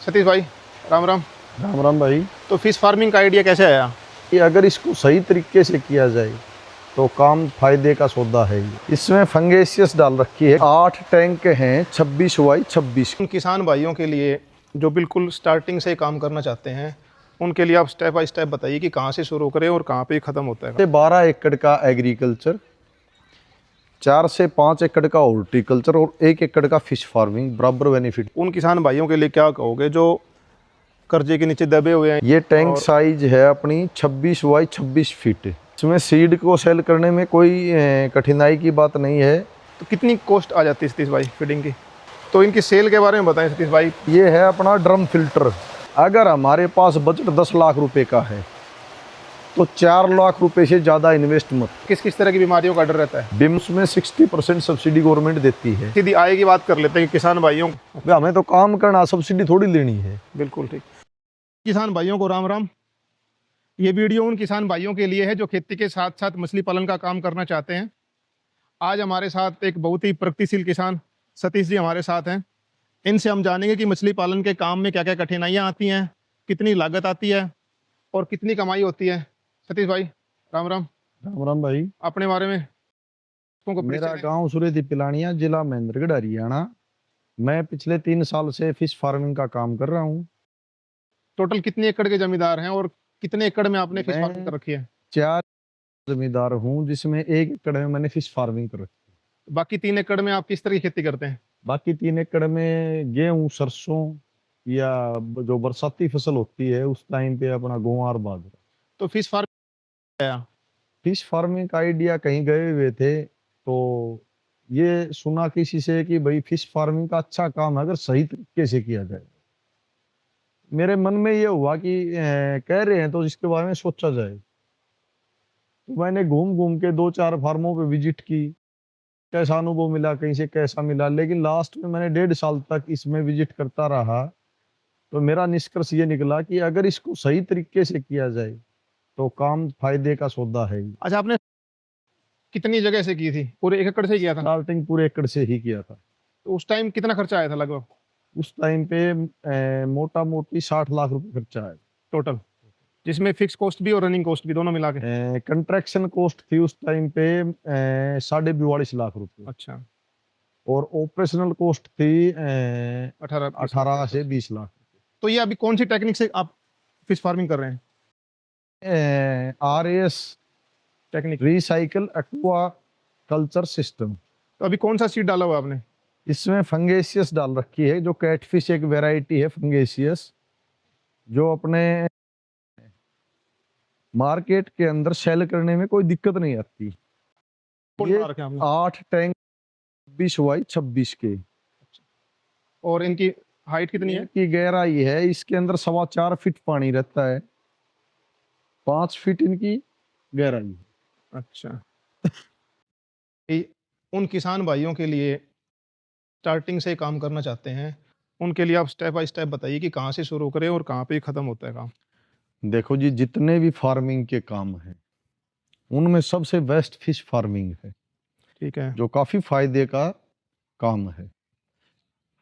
सतीश भाई, राम राम। राम राम भाई। तो फिश फार्मिंग का आइडिया कैसे आया? कि अगर इसको सही तरीके से किया जाए तो काम फायदे का सौदा है। इसमें फंगेसियस डाल रखी है। 8 टैंक हैं 26x26। उन किसान भाइयों के लिए जो बिल्कुल स्टार्टिंग से काम करना चाहते हैं, उनके लिए आप स्टेप बाय स्टेप बताइए कि कहाँ से शुरू करें और कहाँ पे ख़त्म होता है। 12 एकड़ का एग्रीकल्चर, 4 से 5 एकड़ का हॉर्टिकल्चर और 1 एकड़ का फिश फार्मिंग बराबर बेनिफिट। उन किसान भाइयों के लिए क्या कहोगे जो कर्जे के नीचे दबे हुए हैं? ये टैंक और साइज है अपनी 26x26 फीट। इसमें सीड को सेल करने में कोई कठिनाई की बात नहीं है। तो कितनी कॉस्ट आ जाती है सतीश भाई फीडिंग की? तो इनकी सेल के बारे में बताएं सतीश भाई। ये है अपना ड्रम फिल्टर। अगर हमारे पास बजट 10 लाख रुपए का है तो 4 लाख रुपए से ज़्यादा इन्वेस्ट मत। किस किस तरह की बीमारियों का डर रहता है? बिम्स में 60% सब्सिडी गवर्नमेंट देती है। सीधी आय की बात कर लेते हैं कि किसान भाइयों। हमें तो काम करना, सब्सिडी थोड़ी लेनी है। बिल्कुल ठीक। किसान भाइयों को राम राम। ये वीडियो उन किसान भाइयों के लिए है जो खेती के साथ साथ मछली पालन का काम करना चाहते हैं। आज हमारे साथ एक बहुत ही प्रगतिशील किसान सतीश जी हमारे साथ हैं। इनसे हम जानेंगे कि मछली पालन के काम में क्या क्या कठिनाइयाँ आती हैं, कितनी लागत आती है और कितनी कमाई होती है। सतीश भाई, राम राम। राम राम भाई। अपने बारे में तुमको मेरा परिचय दें। गांव सुरेदी पिलानिया, जिला महेंद्रगढ़, हरियाणा। मैं पिछले 3 साल से फिश फार्मिंग का काम कर रहा हूँ। टोटल कितने एकड़ के जमींदार हैं और कितने एकड़ में आपने फिश फार्मिंग मैं कर रखी है? 4 जमींदार हूँ, जिसमें 1 एकड़ में मैंने फिश फार्मिंग कर रखी है। बाकी 3 एकड़ में आप किस तरह की खेती करते हैं? बाकी 3 एकड़ में गेहूँ, सरसों या जो बरसाती फसल होती है उस टाइम पे अपना ग्वार, बाजरा। तो फिश फार्मिंग फिश फार्मिंग का आइडिया कहीं गए हुए थे तो ये सुना किसी से कि भाई फिश फार्मिंग का अच्छा काम है अगर सही तरीके से किया जाए। मेरे मन में ये हुआ कि कह रहे हैं तो इसके बारे में सोचा जाए। तो मैंने घूम घूम के 2-4 फार्मों पे विजिट की। कैसा अनुभव मिला, कहीं से कैसा मिला, लेकिन लास्ट में मैंने 1.5 साल तक इसमें विजिट करता रहा। तो मेरा निष्कर्ष ये निकला कि अगर इसको सही तरीके से किया जाए तो काम फायदे का सौदा है। अच्छा, आपने कितनी जगह से की थी? पूरे 1 एकड़ से किया था? स्टार्टिंग पूरे एकड़ से ही किया था। तो उस टाइम कितना खर्चा आया था लगभग उस टाइम पे मोटा मोटी 60 लाख रुपए खर्चा है। टोटल, जिसमें फिक्स कॉस्ट भी और रनिंग कॉस्ट भी दोनों मिला के? कंट्रैक्शन कॉस्ट थी उस टाइम पे 42.5 लाख रुपए। अच्छा। और ऑपरेशनल कॉस्ट थी 18 20 लाख के 18 से आसपास। 20 लाख। तो ये अभी कौन सी टेक्निक से आप फिश फार्मिंग कर रहे हैं? RAS technique. Recycle aqua culture system. तो अभी कौन सा सीड डाला हुआ आपने? इसमें फंगेसियस डाल रखी है, जो कैटफिश एक वैरायटी है फंगेसियस, जो अपने मार्केट के अंदर सेल करने में कोई दिक्कत नहीं आती। कौन ये बना रखे हैं आपने? 8 टैंक 26x26 के। और इनकी हाइट कितनी है? इनकी गहराई है, इसके अंदर 4.25 फीट पानी रहता है, 5 फीट इनकी गहराई है। अच्छा। उन किसान भाइयों के लिए स्टार्टिंग से काम करना चाहते हैं, उनके लिए आप स्टेप बाय स्टेप बताइए कि कहाँ से शुरू करें और कहाँ पे ख़त्म होता है काम। देखो जी, जितने भी फार्मिंग के काम हैं उनमें सबसे बेस्ट फिश फार्मिंग है, ठीक है। जो काफी फायदे का काम है।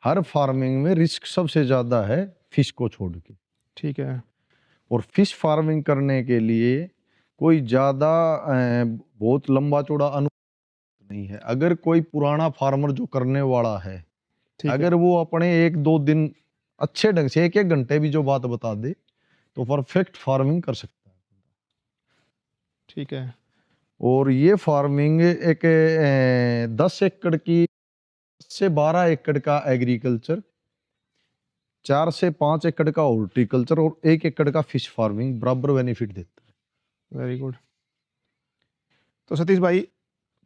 हर फार्मिंग में रिस्क सबसे ज्यादा है फिश को छोड़ के। ठीक है। और फिश फार्मिंग करने के लिए कोई ज्यादा बहुत लंबा चौड़ा अनुभव नहीं है। अगर कोई पुराना फार्मर जो करने वाला है, ठीक है। अगर वो अपने 1-2 दिन अच्छे ढंग से 1-1 घंटे भी जो बात बता दे तो परफेक्ट फार्मिंग कर सकता है। ठीक है। और ये फार्मिंग एक 10 एकड़ की, 10 से 12 एकड़ का एग्रीकल्चर, 4 से 5 एकड़ का हॉर्टिकल्चर और 1 एकड़ का फिश फार्मिंग बराबर बेनिफिट देता है। Very good. तो सतीश भाई,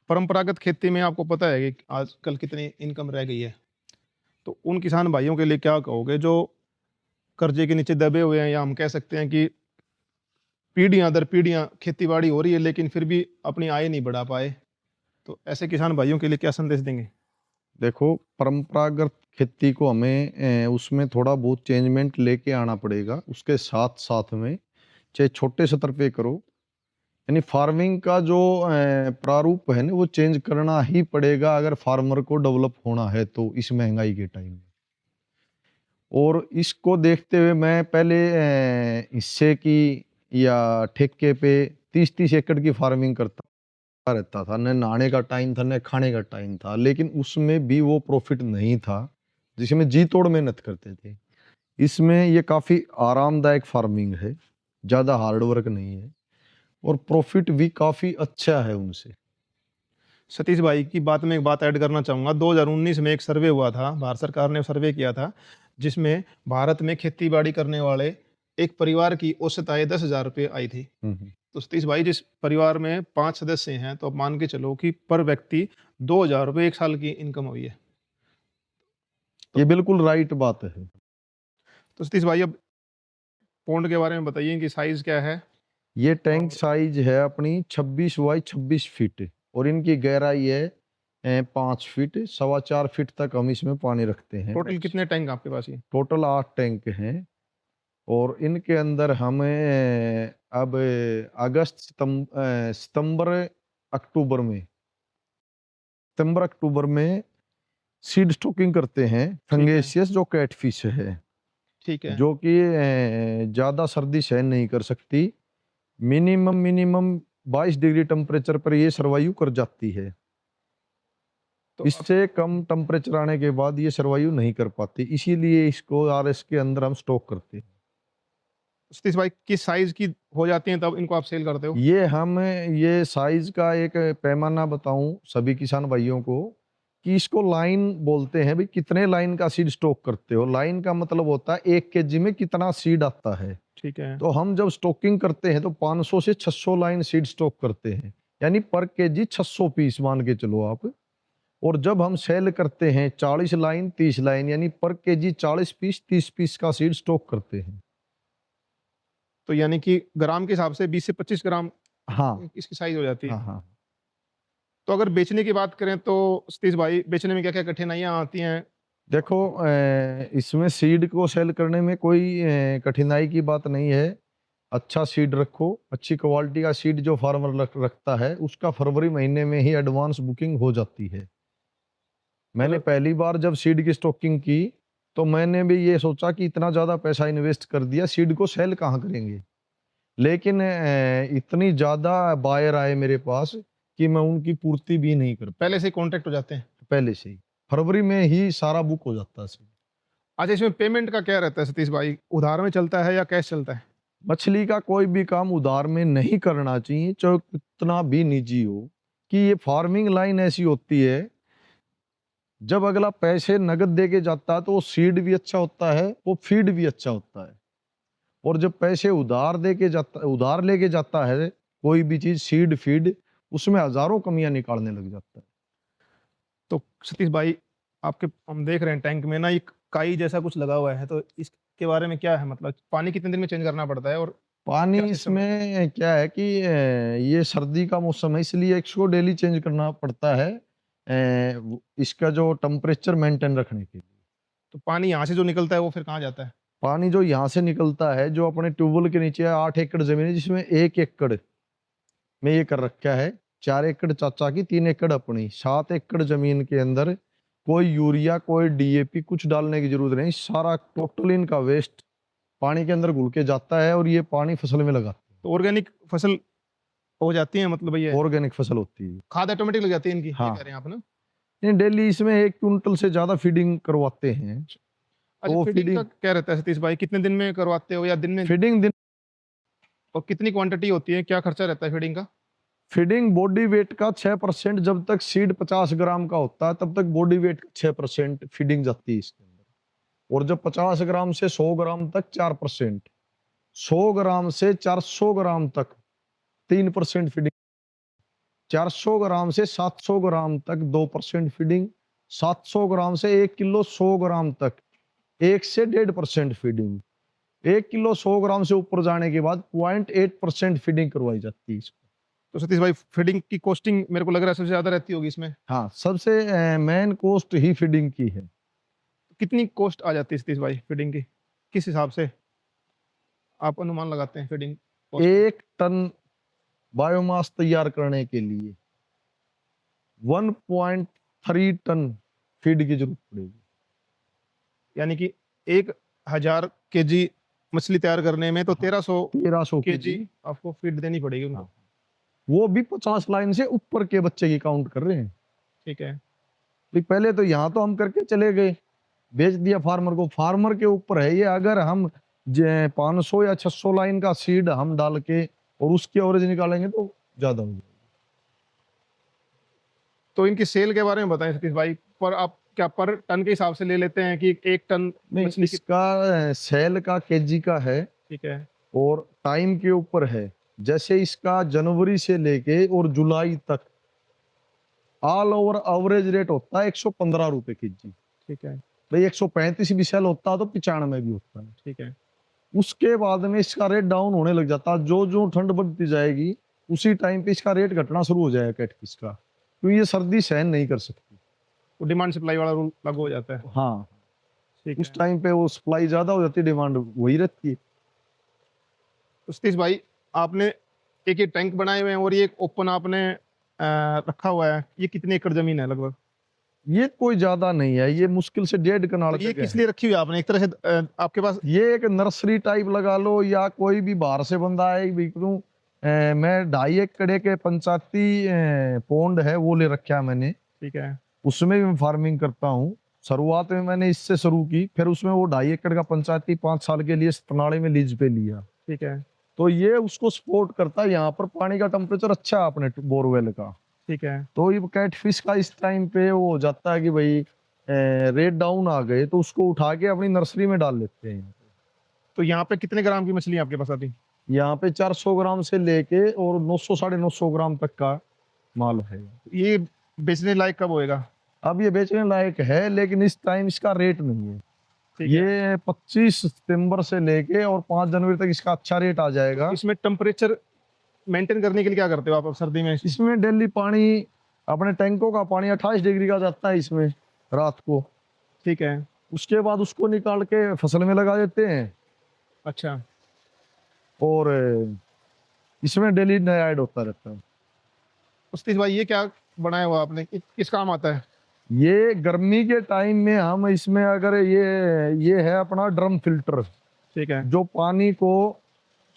परंपरागत खेती में आपको पता है कि आजकल कितनी इनकम रह गई है। तो उन किसान भाइयों के लिए क्या कहोगे जो कर्जे के नीचे दबे हुए हैं, या हम कह सकते हैं कि पीढ़ियां दर पीढ़ियां खेती बाड़ी हो रही है लेकिन फिर भी अपनी आय नहीं बढ़ा पाए? तो ऐसे किसान भाइयों के लिए क्या संदेश देंगे? देखो, परंपरागत खेती को हमें उसमें थोड़ा बहुत चेंजमेंट लेके आना पड़ेगा। उसके साथ साथ में चाहे छोटे स्तर पे करो, यानी फार्मिंग का जो प्रारूप है ना वो चेंज करना ही पड़ेगा अगर फार्मर को डेवलप होना है तो, इस महंगाई के टाइम में। और इसको देखते हुए मैं पहले हिस्से की या ठेके पे 30-30 एकड़ की फार्मिंग करता रहता था। न नहाने का टाइम था, न खाने का टाइम था, लेकिन उसमें भी वो प्रॉफिट नहीं था जिसमें जी तोड़ मेहनत करते थे। इसमें ये काफ़ी आरामदायक फार्मिंग है, ज़्यादा हार्ड वर्क नहीं है और प्रॉफिट भी काफ़ी अच्छा है उनसे। सतीश भाई की बात में एक बात ऐड करना चाहूँगा। 2019 में एक सर्वे हुआ था, भारत सरकार ने सर्वे किया था, जिसमें भारत में खेती-बाड़ी करने वाले एक परिवार की औसत आय 10,000 रुपए आई थी। हुँ, हुँ। तो सतीश भाई, जिस परिवार में 5 सदस्य हैं, तो आप मान के चलो कि पर व्यक्ति 2,000 रुपए 1 साल की इनकम हुई है। ये तो बिल्कुल राइट बात है। सतीश भाई, अब पॉन्ड के बारे में बताइए कि साइज़ क्या है? ये टैंक और साइज है अपनी 26 बाई 26 फीट और इनकी गहराई है 5 फीट, 4.25 फीट तक हम इसमें पानी रखते हैं टोटल मैक्स। कितने टैंक आपके पास ये? टोटल 8 टैंक हैं और इनके अंदर हमें अब सितंबर अक्टूबर में सीड स्टॉकिंग करते हैं ठीक है, फंगेसियस जो कैटफिश है, ठीक है। जो कि ज़्यादा सर्दी सहन नहीं कर सकती। मिनिमम 22 डिग्री टेम्परेचर पर ये सर्वाइव कर जाती है। तो अब इससे कम टेम्परेचर आने के बाद ये सर्वाइव नहीं कर पाती, इसीलिए इसको आरएस के अंदर हम स्टॉक करते हैं। सतीश भाई, किस साइज़ की हो जाती हैं तब इनको आप सेल करते हो? ये साइज का एक पैमाना बताऊं सभी किसान भाइयों को कि इसको लाइन बोलते हैं। भाई कितने लाइन का सीड स्टॉक करते हो? लाइन का मतलब होता है 1 केजी में कितना सीड आता है। ठीक है। तो हम जब स्टॉकिंग करते हैं तो 500 से 600 लाइन सीड स्टॉक करते हैं, यानी पर केजी 600 पीस मान के चलो आप। और जब हम सेल करते हैं 40 लाइन 30 लाइन, यानी पर केजी 40 पीस 30 पीस का सीड स्टॉक करते हैं। तो यानी कि ग्राम के हिसाब से 20 से 25 ग्राम हाँ, इसकी साइज़ हो जाती हाँ, है। हाँ। तो अगर बेचने की बात करें तो सतीश भाई, बेचने में क्या-क्या कठिनाइयाँ आती हैं? देखो इसमें सीड को सेल करने में कोई कठिनाई की बात नहीं है। अच्छा सीड रखो, अच्छी क्वालिटी का सीड जो फार्मर रखता है उसका फरवरी महीने में ही एडवांस बुकिंग हो जाती है। मैंने अगर पहली बार जब सीड की स्टॉकिंग की तो मैंने भी ये सोचा कि इतना ज़्यादा पैसा इन्वेस्ट कर दिया, सीड को सेल कहाँ करेंगे? लेकिन इतनी ज़्यादा बायर आए मेरे पास कि मैं उनकी पूर्ति भी नहीं कर पहले पाया से ही कॉन्टैक्ट हो जाते हैं। पहले से ही। फरवरी में ही सारा बुक हो जाता है सीड। अच्छा, इसमें पेमेंट का क्या रहता है सतीश भाई? उधार में चलता है या कैश चलता है? मछली का कोई भी काम उधार में नहीं करना चाहिए, चाहे कितना भी निजी हो। कि ये फार्मिंग लाइन ऐसी होती है, जब अगला पैसे नगद दे के जाता है तो वो सीड भी अच्छा होता है, वो फीड भी अच्छा होता है। और जब पैसे उधार लेके जाता है कोई भी चीज, सीड फीड, उसमें हजारों कमियां निकालने लग जाता है। तो सतीश भाई, आपके हम देख रहे हैं टैंक में ना एक काई जैसा कुछ लगा हुआ है, तो इसके बारे में क्या है? मतलब पानी कितने दिन में चेंज करना पड़ता है और पानी क्या सिस्टम है? इसमें क्या है कि ये सर्दी का मौसम है इसलिए इसको डेली चेंज करना पड़ता है, इसका जो टेम्परेचर मेंटेन रखने के लिए। तो पानी यहाँ से जो निकलता है वो फिर कहाँ जाता है? पानी जो यहाँ से निकलता है, जो अपने ट्यूबवेल के नीचे 8 एकड़ जमीन है जिसमें 1 एकड़ में ये कर रखा है, 4 एकड़ चाचा की, 3 एकड़ अपनी, 7 एकड़ जमीन के अंदर कोई यूरिया कोई डीएपी कुछ डालने की जरूरत नहीं। सारा टोटल इनका वेस्ट पानी के अंदर घुल के जाता है और ये पानी फसल में लगाते तो ऑर्गेनिक फसल हो जाती है, मतलब ये हैं, ऑर्गेनिक फसल होती है। खाद ऑटोमेटिक लग जाती है इनकी, ये कह रहे हाँ, हैं आप ना? नहीं डेली इसमें 1 क्विंटल से ज्यादा फीडिंग करवाते हैं। तो अच्छा, वो फीडिंग का फीडिंग क्या रहता है सतीश भाई? कितने दिन में करवाते हो या दिन में? फीडिंग दिन और कितनी क्वांटिटी होती है? क्या खर्चा रहता है फीडिंग का? फीडिंग बॉडी वेट का 6%, जब तक सीड 50 ग्राम का होता है तब तक बॉडी वेट का 6% फीडिंग जाती है इसके अंदर। और जब 50 ग्राम से 100 ग्राम तक 4%, 100 ग्राम से 400 ग्राम तक 3% फीडिंग, 400 ग्राम से 700 ग्राम तक 2% फीडिंग, 700 ग्राम से 1 किलो 100 ग्राम तक 1 से 1.5% फीडिंग, 1 किलो 100 ग्राम से ऊपर जाने के बाद 0.8% फीडिंग करवाई जाती है इसको। तो सतीश भाई, फीडिंग की कॉस्टिंग मेरे को लग रहा है सबसे ज़्यादा रहती होगी इसमें। हाँ, सबसे मेन कॉस्ट ही फीडिंग की है। कितनी कॉस्ट आ जाती है सतीश भाई फीडिंग की? किस हिसाब से आप अनुमान लगाते हैं फीडिंग कॉस्ट का? 1 टन बायोमास तैयार करने के लिए 1.3 टन फीड की जरूरत पड़ेगी। यानी कि 1000 केजी मछली तैयार करने में तो 1300 1300 केजी केजी। आपको फीड देनी पड़ेगी उनको। हाँ। वो भी 50 लाइन से ऊपर के बच्चे की काउंट कर रहे हैं। ठीक है। भी पहले तो यहाँ तो हम करके चले गए, बेच दिया फार्मर को, फार्मर के ऊपर है ये। अगर हम 500 या 600 लाइन का सीड हम डाल के और उसकी एवरेज निकालेंगे तो ज्यादा हो जाएगा। तो इनकी सेल के बारे में बताएं सतीश भाई, पर आप क्या पर टन के हिसाब से ले लेते हैं कि 1 टन नहीं, मछली की? इसका सेल का केजी का है ठीक है। और टाइम के ऊपर है। जैसे इसका जनवरी से लेके और जुलाई तक ऑल ओवर एवरेज रेट होता है 115 रुपए केजी। ठीक है। भाई 135 भी सेल होता है तो 95 भी होता है। ठीक है। उसके बाद में इसका रेट डाउन होने लग जाता है। जो जो ठंड बढ़ती जाएगी उसी टाइम पे इसका रेट घटना शुरू हो जाएगा कैटफिश का, क्योंकि ये सर्दी सहन नहीं कर सकती। वो डिमांड सप्लाई वाला रूल लागू हो जाता है। हाँ, ठीक उस है। टाइम पे वो सप्लाई ज्यादा हो जाती है, डिमांड वही रहती है। तो सतीश भाई, आपने एक ये टैंक बनाए हुए हैं और ये एक ओपन आपने रखा हुआ है, ये कितने एकड़ जमीन है लगभग? ये कोई ज्यादा नहीं है, ये मुश्किल से 1.5 कनाल तो ये जगह किस है। लिए रखी हुई है आपने? एक तरह से आपके पास ये एक नर्सरी टाइप लगा लो, या कोई भी बाहर से बंदा है भी क्यों। मैं 2.5 एकड़ के पंचायती पौंड है वो ले रखा है मैंने, ठीक है। उसमें भी मैं फार्मिंग करता हूँ। शुरुआत में मैंने इससे शुरू की, फिर उसमें वो 2.5 एकड़ का पंचायती 5 साल के लिए प्रणाली में लीज पे लिया। ठीक है। तो ये उसको सपोर्ट करता है। यहाँ पर पानी का टेम्परेचर अच्छा है अपने बोरवेल का, ठीक है। तो ये कैटफिश का इस टाइम पे वो हो जाता है कि भाई रेट डाउन आ गए तो उसको उठा के अपनी नर्सरी में डाल लेते हैं। तो यहाँ पे कितने ग्राम की मछली है आपके पास अभी? यहाँ पे 400 ग्राम से लेके और 900 950 ग्राम तक का माल है। ये बेचने लायक कब होएगा? अब ये बेचने लायक है, लेकिन इस टाइम इसका रेट नहीं है। ठीक है। ये 25 सितंबर से लेके और 5 जनवरी तक इसका अच्छा रेट आ जाएगा। इसमें टेम्परेचर मेंटेन करने के लिए क्या करते हो आप सर्दी में? इसमें डेली पानी, अपने टैंकों का पानी 28 डिग्री का जाता है इसमें रात को। ठीक है। उसके बाद उसको निकाल के फसल में लगा देते हैं अच्छा। और इसमें डेली नया ऐड होता रहता है। सतीश भाई, ये क्या बनाया हुआ आपने, किस काम आता है? ये गर्मी के टाइम में हम इसमें अगर ये है अपना ड्रम फिल्टर, ठीक है। जो पानी को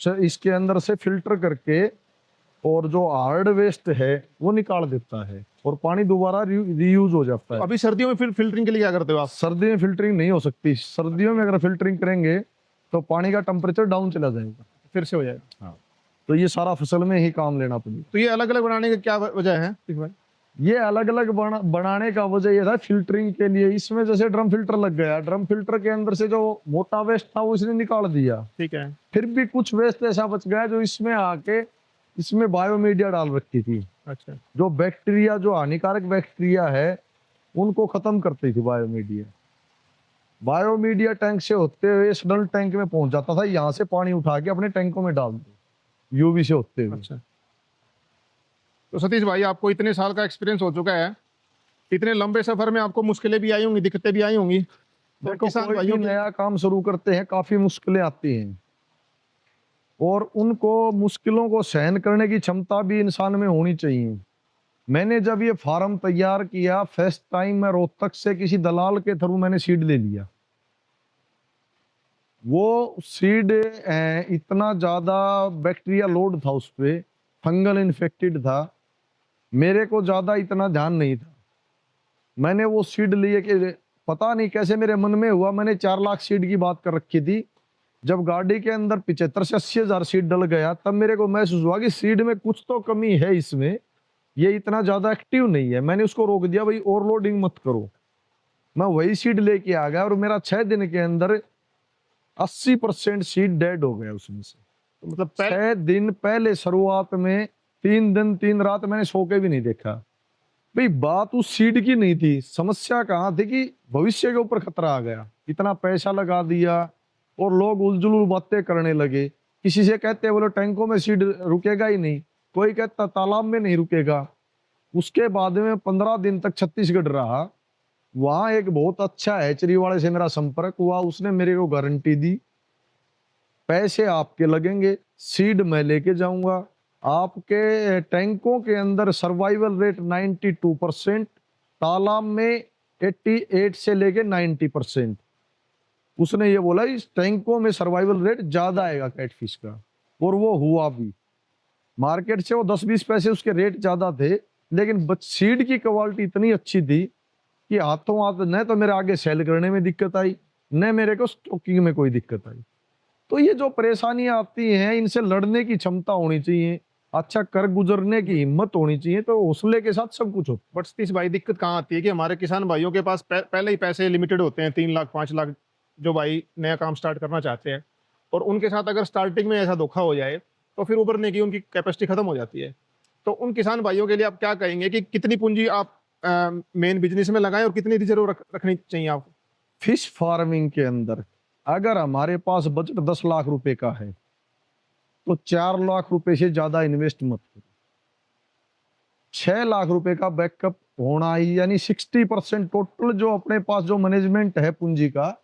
इसके अंदर से फिल्टर करके और जो हार्ड वेस्ट है वो निकाल देता है और पानी दोबारा रीयूज हो जाता है। अभी सर्दियों में फिर फिल्टरिंग के लिए क्या करते हो आप? सर्दी में फिल्टरिंग नहीं हो सकती। सर्दियों में अगर फिल्टरिंग करेंगे तो पानी का टेम्परेचर डाउन चला जाएगा, फिर से हो जाएगा। हाँ। तो ये सारा फसल में ही काम लेना पड़ेगा। तो ये अलग अलग बनाने की क्या वजह है सतीश भाई? ये अलग अलग बनाने का वजह ये था फिल्टरिंग के लिए। इसमें जैसे ड्रम फिल्टर लग गया, ड्रम फिल्टर के अंदर से जो मोटा वेस्ट था वो इसने निकाल दिया। ठीक है। फिर भी कुछ वेस्ट ऐसा बच गया जो इसमें आके इसमें बायोमीडिया डाल रखी थी। अच्छा। जो बैक्टीरिया, जो हानिकारक बैक्टीरिया है उनको खत्म करती थी बायोमीडिया। बायोमीडिया टैंक से होते हुए सडल टैंक में पहुंच जाता था। यहाँ से पानी उठा के अपने टैंकों में डाल दो यूवी से होते हुए। अच्छा। तो सतीश भाई, आपको इतने साल का एक्सपीरियंस हो चुका है, इतने लंबे सफर में आपको मुश्किलें भी आई होंगी, दिक्कतें भी आई होंगी। तो देखो, किसान कोई भाइयों भी के नया काम शुरू करते हैं काफी मुश्किलें आती हैं और उनको मुश्किलों को सहन करने की क्षमता भी इंसान में होनी चाहिए। मैंने जब ये फार्म तैयार किया फर्स्ट टाइम, मैं रोहतक से किसी दलाल के थ्रू मैंने सीड ले लिया। वो सीड इतना ज्यादा बैक्टीरिया लोड था उस पे, फंगल इन्फेक्टेड था, मेरे को ज्यादा इतना ध्यान नहीं था। मैंने वो सीड लिए कि पता नहीं कैसे मेरे मन में हुआ, मैंने 4 लाख सीड की बात कर रखी थी। जब गाड़ी के अंदर 75 से 80 हजार सीड डल गया तब मेरे को महसूस हुआ कि सीड में कुछ तो कमी है, इसमें ये इतना ज्यादा एक्टिव नहीं है। मैंने उसको रोक दिया, भाई ओवरलोडिंग मत करो। मैं वही सीड लेके आ गया और मेरा 6 दिन के अंदर 80% सीड डेड हो गया उसमें से। तो मतलब 6 दिन पहले शुरुआत में 3 दिन 3 रात मैंने सो के भी नहीं देखा। भाई बात उस सीड की नहीं थी, समस्या कहाँ थी कि भविष्य के ऊपर खतरा आ गया। इतना पैसा लगा दिया और लोग उलझुल बातें करने लगे। किसी से कहते बोले टैंकों में सीड रुकेगा ही नहीं, कोई कहता तालाब में नहीं रुकेगा। उसके बाद में 15 दिन तक छत्तीसगढ़ रहा। वहां एक बहुत अच्छा हैचरी वाले से मेरा संपर्क हुआ, उसने मेरे को गारंटी दी, पैसे आपके लगेंगे, सीड मैं लेके जाऊंगा, आपके टैंकों के अंदर सर्वाइवल रेट 92%, तालाब में 88 से लेके 90%। उसने ये बोला इस टैंकों में सर्वाइवल रेट ज्यादा आएगा कैटफिश का, और वो हुआ भी। मार्केट से वो 10-20 पैसे उसके रेट ज्यादा थे, लेकिन सीड की क्वालिटी इतनी अच्छी थी कि हाथों हाथ न तो मेरे आगे सेल करने में दिक्कत आई, न मेरे को स्टॉकिंग में कोई दिक्कत आई। तो ये जो परेशानियां आती हैं, इनसे लड़ने की क्षमता होनी चाहिए, अच्छा कर गुजरने की हिम्मत होनी चाहिए, तो हौसले के साथ सब कुछ होता बट सतीश भाई, दिक्कत कहाँ आती है कि हमारे किसान भाइयों के पास पहले ही पैसे लिमिटेड होते हैं, 3 लाख 5 लाख, जो भाई नया काम स्टार्ट करना चाहते हैं, और उनके साथ अगर स्टार्टिंग में ऐसा धोखा हो जाए तो फिर उभरने की उनकी कैपेसिटी खत्म हो जाती है। तो उन किसान भाइयों के लिए आप क्या कहेंगे कि कितनी पूंजी आप मेन बिजनेस में लगाएं और कितनी रिजर्व रखनी चाहिए आपको? फिश फार्मिंग के अंदर अगर हमारे पास बजट 10 लाख रुपए का है तो 4 लाख रुपए से ज्यादा इन्वेस्ट मत करो। 6 लाख रुपए का बैकअप होना ही, यानी 60% टोटल जो अपने पास जो मैनेजमेंट है पूंजी का,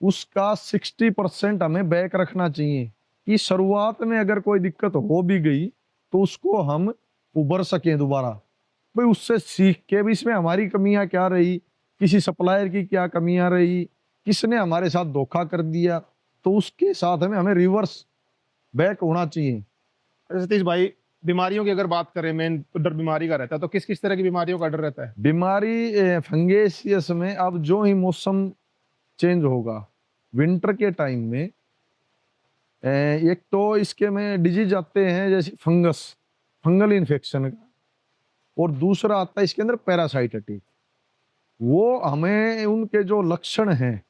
उसका 60% हमें बैक रखना चाहिए कि शुरुआत में अगर कोई दिक्कत हो भी गई तो उसको हम उबर सकें दोबारा। भाई उससे सीख के भी इसमें हमारी कमियां क्या रही, किसी सप्लायर की क्या कमियां रही, किसने हमारे साथ धोखा कर दिया, तो उसके साथ हमें रिवर्स बैक होना चाहिए। अच्छा सतीश भाई, बीमारियों की अगर बात करें, मेन डर बीमारी का रहता है, तो किस किस तरह की बीमारियों का डर रहता है? बीमारी फंगेसियस में अब जो ही मौसम चेंज होगा विंटर के टाइम में, एक तो इसके में डिजीज आते हैं जैसे फंगस, फंगल इन्फेक्शन का, और दूसरा आता है इसके अंदर पैरासाइट अटैक। वो हमें उनके जो लक्षण हैं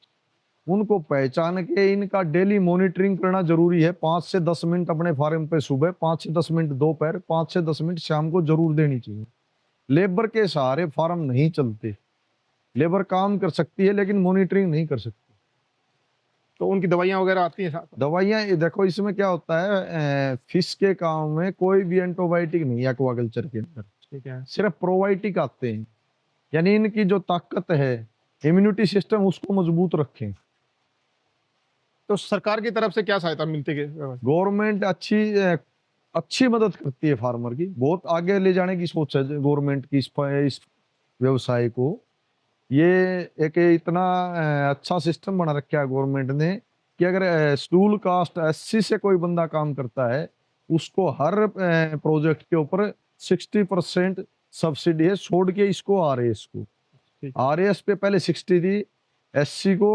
उनको पहचान के इनका डेली मॉनिटरिंग करना जरूरी है। 5 से 10 मिनट अपने फार्म पे सुबह, 5 से 10 मिनट दोपहर, 5 से 10 मिनट शाम को जरूर देनी चाहिए। लेबर के सहारे फार्म नहीं चलते, लेबर काम कर सकती है लेकिन मॉनिटरिंग नहीं कर सकती। तो उनकी दवाइयाँ वगैरह आती हैं साथ? दवाइयाँ देखो इसमें क्या होता है, फिश के काम में कोई भी एंटीबायोटिक नहीं है एक्वाकल्चर के अंदर, ठीक है। सिर्फ प्रोबायोटिक आते हैं, यानी इनकी जो ताकत है, इम्यूनिटी सिस्टम उसको मजबूत रखें। तो सरकार की तरफ से क्या सहायता मिलती है? गवर्नमेंट अच्छी मदद करती है फार्मर की, बहुत आगे ले जाने की सोच है गवर्नमेंट की इस व्यवसाय को। ये एक इतना अच्छा सिस्टम बना रखा है गवर्नमेंट ने कि अगर शेड्यूल कास्ट SC से कोई बंदा काम करता है उसको हर प्रोजेक्ट के ऊपर 60% सब्सिडी है, छोड़ के इसको RAS को, RAS पे पहले 60 थी SC को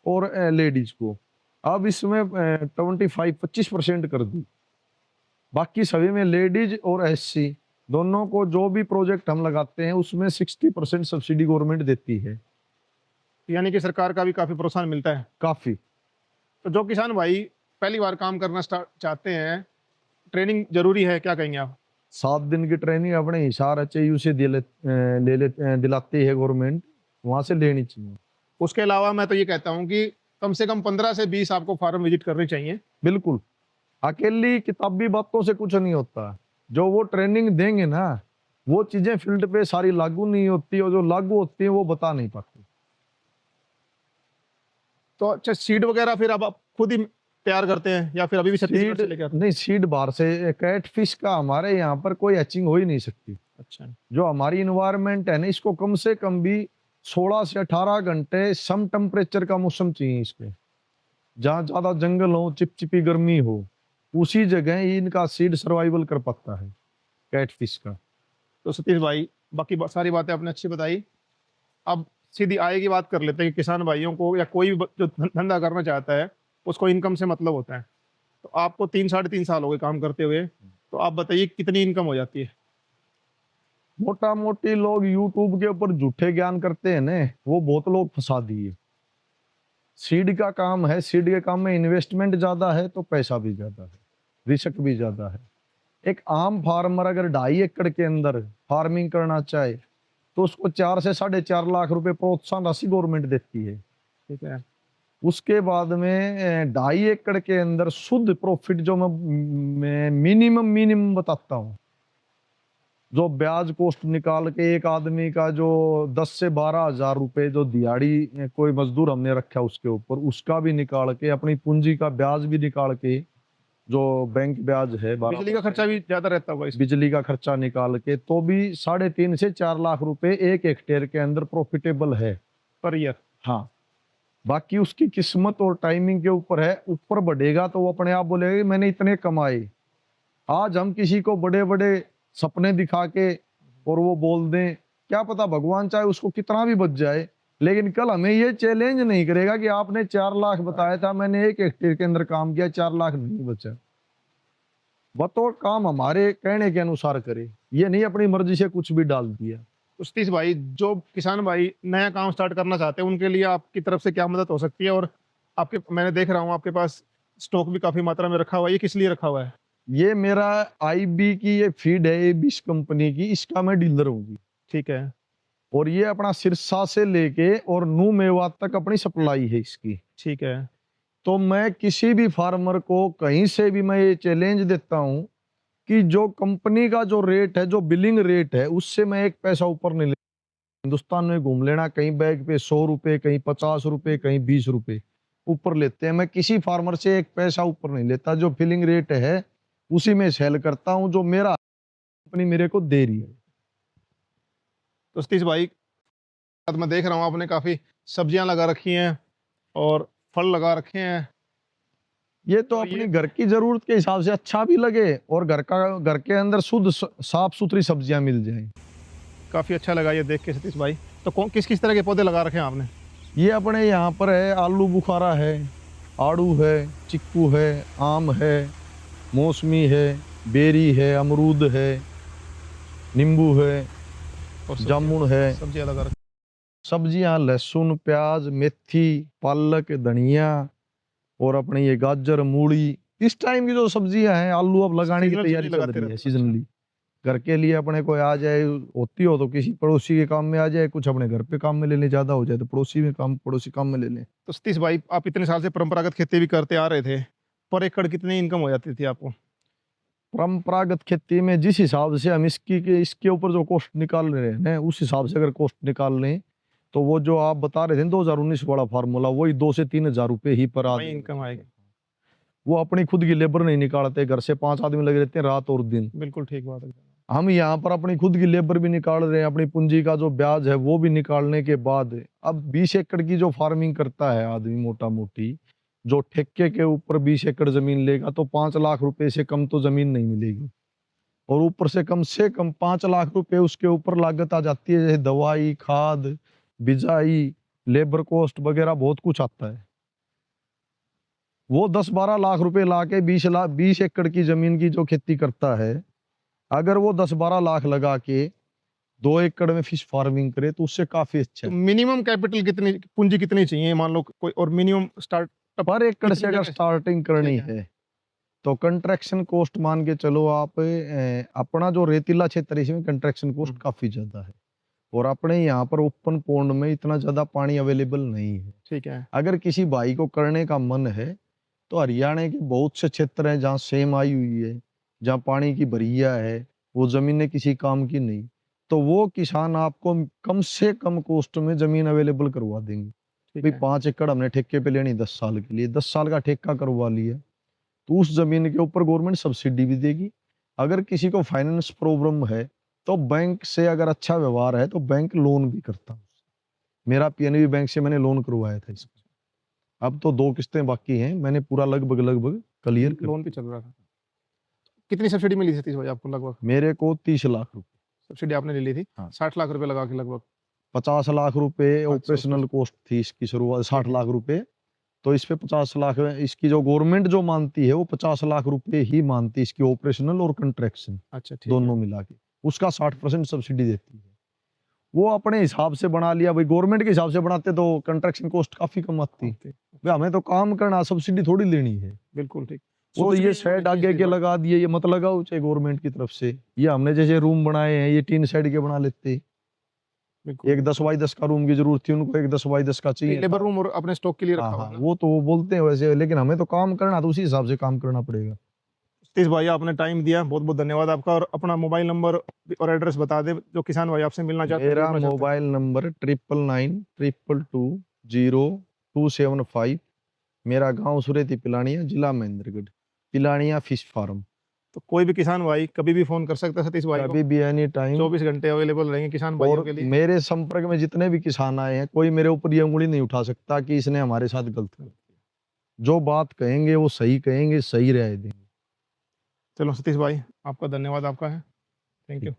और लेडीज को, अब इसमें 25% कर दी। बाकी सभी में लेडीज और SC दोनों को जो भी प्रोजेक्ट हम लगाते हैं उसमें 60% सब्सिडी गवर्नमेंट देती है। यानी कि सरकार का भी काफी प्रोत्साहन मिलता है काफी। तो जो किसान भाई पहली बार काम करना स्टार्ट चाहते हैं, ट्रेनिंग जरूरी है, क्या कहेंगे आप? 7 दिन की ट्रेनिंग अपने हिसार HAU से दिलाती है गवर्नमेंट, वहां से लेनी चाहिए। उसके अलावा मैं तो ये कहता हूँ कि कम से कम 15 से 20 आपको फार्म विजिट करनी चाहिए। बिल्कुल, अकेली किताबी बातों से कुछ नहीं होता, जो वो ट्रेनिंग देंगे ना वो चीजें फील्ड पे सारी लागू नहीं होती, और जो लागू होती है वो बता नहीं पाते। तो अच्छा, सीड वगैरह फिर अब आप खुद ही तैयार करते हैं या फिर अभी भी छत्तीसगढ़ से लेके आते हैं? नहीं, सीड बाहर से। कैट फिश का हमारे यहाँ पर कोई हैचिंग हो ही नहीं सकती। अच्छा। जो हमारी इन्वायरमेंट है ना, इसको कम से कम भी 16 से 18 घंटे सम टेम्परेचर का मौसम चाहिए इस पे, जहाँ ज्यादा जंगल हो, चिपचिपी गर्मी हो, उसी जगह ही इनका सीड सर्वाइवल कर पाता है कैट फिश का। तो सतीश भाई, बाकी सारी बातें आपने अच्छी बताई। अब सीधी आय की बात कर लेते हैं कि किसान भाइयों को या कोई भी जो धंधा करना चाहता है उसको इनकम से मतलब होता है। तो आपको 3-3.5 साल हो गए काम करते हुए, तो आप बताइए कितनी इनकम हो जाती है? मोटा मोटी लोग यूट्यूब के ऊपर झूठे ज्ञान करते हैं ना, वो बहुत लोग फंसा दिए। सीड का काम है, सीड के काम में इन्वेस्टमेंट ज्यादा है तो पैसा भी ज्यादा है, रिस्क भी ज्यादा है। एक आम फार्मर अगर 2.5 एकड़ के अंदर फार्मिंग करना चाहे तो उसको 4 से 4.5 लाख रुपए प्रोत्साहन राशि गवर्नमेंट देती है। ठीक है। उसके बाद में 2.5 एकड़ के अंदर शुद्ध प्रॉफिट जो मैं मिनिमम बताता हूँ, जो ब्याज कॉस्ट निकाल के एक आदमी का जो 10 से 12 हजार रुपए जो दिहाड़ी कोई मजदूर हमने रखा उसके ऊपर, उसका भी निकाल के, अपनी पूंजी का ब्याज भी निकाल के, जो बैंक ब्याज है, बिजली का खर्चा भी ज्यादा रहता होगा इसमें। बिजली का खर्चा निकाल के तो भी 3.5 से 4 लाख रुपए 1 हेक्टेयर के अंदर प्रॉफिटेबल है पर ईयर। हाँ, बाकी उसकी किस्मत और टाइमिंग के ऊपर है। ऊपर बढ़ेगा तो वो अपने आप बोलेगा कि मैंने इतने कमाए। आज हम किसी को बड़े बड़े सपने दिखा के और वो बोल दें, क्या पता भगवान चाहे उसको कितना भी बच जाए, लेकिन कल हमें ये चैलेंज नहीं करेगा कि आपने 4 लाख बताया था, मैंने 1 हेक्टेयर के अंदर काम किया, 4 लाख नहीं बचा। बतौर काम हमारे कहने के अनुसार करे, ये नहीं अपनी मर्जी से कुछ भी डाल दिया। तो सतीश भाई, जो किसान भाई नया काम स्टार्ट करना चाहते हैं उनके लिए आपकी तरफ से क्या मदद हो सकती है? और आपके, मैंने देख रहा हूँ आपके पास स्टॉक भी काफी मात्रा में रखा हुआ है, ये किस लिए रखा हुआ है? ये मेरा आईबी की ये फीड है, एबिस कंपनी की, इसका मैं डीलर हूँ जी। ठीक है। और ये अपना सिरसा से लेके और नू मेवात तक अपनी सप्लाई है इसकी। ठीक है। तो मैं किसी भी फार्मर को कहीं से भी मैं ये चैलेंज देता हूं कि जो कंपनी का जो रेट है, जो बिलिंग रेट है, उससे मैं 1 पैसा ऊपर नहीं ले। हिंदुस्तान में घूम लेना, कहीं बैग पे 100 रुपए, कहीं 50 रुपए, कहीं 20 रुपए ऊपर लेते हैं। मैं किसी फार्मर से 1 पैसा ऊपर नहीं लेता। जो फिलिंग रेट है उसी में सेल करता हूं, जो मेरा कंपनी मेरे को दे रही है। तो सतीश भाई, साथ मैं देख रहा हूँ आपने काफी सब्जियां लगा रखी हैं और फल लगा रखे हैं। ये तो तो अपनी ये घर की जरूरत के हिसाब से अच्छा भी लगे और घर के अंदर शुद्ध साफ सुथरी सब्जियां मिल जाएं। काफी अच्छा लगा ये देख के सतीश भाई। तो कौन किस किस तरह के पौधे लगा रखे हैं आपने? ये अपने यहाँ पर है, आलू बुखारा है, आड़ू है, चिक्कू है, आम है, मौसमी है, बेरी है, अमरूद है, नींबू है, और जामुन है। सब्जियां लगा रखी। सब्जियां लहसुन, प्याज, मेथी, पालक, धनिया और अपने ये गाजर, मूली, इस टाइम की जो सब्जियां हैं, आलू अब लगाने की सीजनल तैयारी सब्जी चल लगाते रही है रहते हैं। सीजनली। घर के लिए अपने को आ जाए, होती हो तो किसी पड़ोसी के काम में आ जाए, कुछ अपने घर पे काम में ले लें, ज्यादा हो जाए तो पड़ोसी काम में ले लें। तो सतीश भाई, आप इतने साल से परंपरागत खेती भी करते आ रहे थे, पर एकड़ कितनी इनकम हो जाती थी आपको? परंपरागत खेती में जिस हिसाब से हम इसके ऊपर जो कॉस्ट निकाल रहे हैं ना, उस हिसाब से अगर कॉस्ट निकाल लें तो वो जो आप बता रहे थे 2019 वाला फार्मूला, वही 2 से 3 हजार रुपए ही पर वही आदमी। इनकम आएगी। वो अपनी खुद की लेबर नहीं निकालते, घर से 5 आदमी लगे रहते हैं रात और दिन। बिल्कुल ठीक बात है। हम यहाँ पर अपनी खुद की लेबर भी निकाल रहे हैं, अपनी पूंजी का जो ब्याज है वो भी निकालने के बाद अब 20 एकड़ की जो फार्मिंग करता है आदमी मोटा मोटी, जो ठेके के ऊपर 20 एकड़ जमीन लेगा तो 5 लाख रुपए से कम तो जमीन नहीं मिलेगी। और ऊपर से कम 5 लाख रुपए उसके ऊपर लागत आ जाती है, जैसे दवाई, खाद, बिजाई, लेबर कॉस्ट वगैरह बहुत कुछ आता है। वो 10-12 लाख रुपए ला के 20 एकड़ की जमीन की जो खेती करता है, अगर वो 10-12 लाख लगा के 2 एकड़ में फिश फार्मिंग करे तो उससे काफी अच्छा तो है। मिनिमम कैपिटल कितनी, पूंजी कितनी चाहिए मान लो कोई, और मिनिमम स्टार्टअप पर एकड़ से कितनी अगर जगह? स्टार्टिंग करनी ठीक है। है तो कंस्ट्रक्शन कॉस्ट मान के चलो आप, अपना जो रेतीला क्षेत्र है इसमें कंस्ट्रक्शन कॉस्ट काफी ज्यादा है। और अपने यहाँ पर ओपन पॉन्ड में इतना ज्यादा पानी अवेलेबल नहीं है। ठीक है। अगर किसी भाई को करने का मन है तो हरियाणा के बहुत से क्षेत्र हैं जहाँ सेम आई हुई है, जहाँ पानी की भरिया है, वो जमीनें किसी काम की नहीं, तो वो किसान आपको कम से कम कॉस्ट में जमीन अवेलेबल करवा देंगे। ठीक भाई है। 5 एकड़ हमने ठेके पे लेनी 10 साल के लिए, 10 साल का ठेका करवा लिया तो उस जमीन के ऊपर गवर्नमेंट सब्सिडी भी देगी। अगर किसी को फाइनेंस प्रॉब्लम है तो बैंक से अगर अच्छा व्यवहार है तो बैंक लोन भी करता है। मेरा पीएनबी बैंक से मैंने लोन करवाया था इसका। अब तो 2 किस्तें बाकी हैं, मैंने पूरा लगभग क्लियर कर। लोन भी चल रहा था। कितनी सब्सिडी मिली थी सतीश भाई आपको लगभग? मेरे को 30 लाख रुपए। सब्सिडी आपने ले ली थी? हाँ। 60 लाख रुपए लगा के लगभग? 50 लाख रुपए अच्छा, ऑपरेशनल कॉस्ट थी इसकी शुरुआत, ठीक 60 लाख रुपए। तो इस पे 50 लाख है, इसकी जो गवर्नमेंट जो मानती है वो 50 लाख रुपए ही मानती है, इसकी ऑपरेशनल और कंट्रैक्शन अच्छा, ठीक दोनों है। मिला के। उसका 60% सब्सिडी देती है। वो अपने हिसाब से बना लिया, भाई गवर्नमेंट के हिसाब से बनाते तो कंस्ट्रक्शन कॉस्ट काफी कम आती। ओके। भाई हमें तो काम करना, सब्सिडी थोड़ी लेनी है। बिल्कुल ठीक। वो तो सोच भी ये नहीं होनी शेड चाहिए आगे सतीश के भाई। लगा दिए, ये मत लगाओ चाहे गवर्नमेंट की तरफ से। ये हमने जैसे रूम बनाए हैं, ये 3 शेड के बना लेते। बिल्कुल। एक 10 बाई 10 का रूम की जरूरत थी उनको, एक 10 बाई 10 का चाहिए लेबर था। रूम और अपने स्टॉक के लिए हाँ रखा हुआ हाँ, है ना? वो तो वो बोलते हैं वैसे, लेकिन हमें तो काम करना तो उसी हिसाब से काम करना पड़ेगा। सतीश भाई, आपने टाइम दिया, बहुत बहुत धन्यवाद आपका। और अपना मोबाइल नंबर और एड्रेस बता दे, जो किसान भाई आपसे मिलना चाहते हैं, मेरा जुड़ना चाहते हैं। Mobile number 9992220275। मेरा गांव सुरेती पिलानिया, जिला महेंद्रगढ़, पिलानिया फिश फार्म। तो कोई भी किसान भाई कभी भी फोन कर सकता है सतीश भाई को, कभी भी एनी टाइम। 24 घंटे अवेलेबल रहेंगे किसान भाइयों और के लिए। मेरे संपर्क में जितने भी किसान आए हैं, कोई मेरे ऊपर ये उंगली नहीं उठा सकता कि इसने हमारे साथ गलत कर दिया। जो बात कहेंगे वो सही कहेंगे, सही राय देंगे। चलो सतीश भाई, आपका धन्यवाद आपका है। Thank you.